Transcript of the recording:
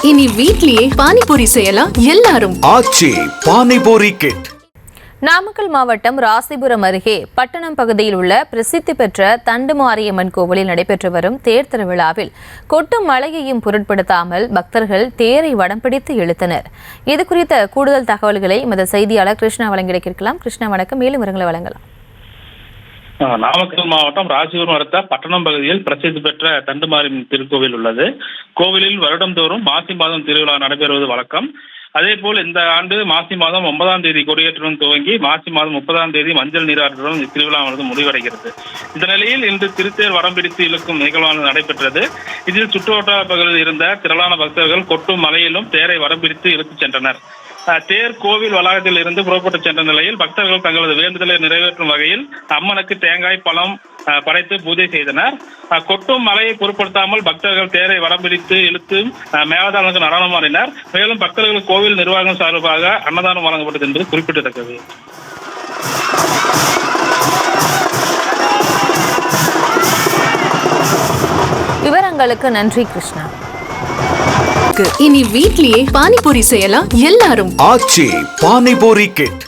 இனி வீட்லயே பானிபூரி செய்யலாம் எல்லாரும். ஆச்சி பானிபூரி கிட். நாமக்கல் மாவட்டம் ராசிபுரம் அருகே பட்டணம் பகுதியில் உள்ள பிரசித்தி பெற்ற தண்டுமாரியம்மன் கோவிலில் நடைபெற்று வரும் தேர் திருவிழாவில் கொட்டும் மழையையும் பொருட்படுத்தாமல் பக்தர்கள் தேரை வடம் பிடித்து இழுத்தனர். இது குறித்த கூடுதல் தகவல்களை எமது செய்தியாளர் கிருஷ்ணா வழங்கிட கேட்கலாம். கிருஷ்ணா வணக்கம், மேலும் விவரங்களை வழங்கலாம். நாமக்கல் மாவட்டம் ராசிபுரம் அடுத்த பட்டணம் பகுதியில் பிரசித்தி பெற்ற தண்டுமாரியம்மன் திருக்கோவில் உள்ளது. கோவிலில் வருடந்தோறும் மாசி மாதம் திருவிழா நடைபெறுவது வழக்கம். அதேபோல் இந்த ஆண்டு மாசி மாதம் 9ஆம் தேதி கொடியேற்றுடன் துவங்கி மாசி மாதம் 30ஆம் தேதி மஞ்சள் நீராட்டுடன் இத்திருவிழாவானது முடிவடைகிறது. இந்த நிலையில் இன்று திருத்தேர் வடம் பிடித்து இழுக்கும் நிகழ்வானது நடைபெற்றது. இதில் சுற்றுவட்டார பகுதியில் இருந்த திரளான பக்தர்கள் கொட்டும் மலையிலும் தேரை வடம் பிடித்து இழுத்துச் சென்றனர். தேர் கோவில் வளாகத்தில் இருந்து புறப்பட்டு சென்ற நிலையில் பக்தர்கள் தங்களது வேண்டுதலை நிறைவேற்றும் வகையில் அம்மனுக்கு தேங்காய் பழம் படைத்து பூஜை செய்தனர். கொட்டும் மலையை பொருட்படுத்தாமல் பக்தர்கள் தேரை வடம் பிடித்து இழுத்து மேலதாளங்களுக்கு நடனமாடினர். மேலும் பக்தர்கள் கோவில் நிர்வாகம் சார்பாக அன்னதானம் வழங்கப்பட்டது என்பது குறிப்பிடத்தக்கது. விவரங்களுக்கு நன்றி கிருஷ்ணா. இனி வீட்லயே பானிபூரி செய்யலாம் எல்லாரும். ஆச்சி பானிபூரி கிட்.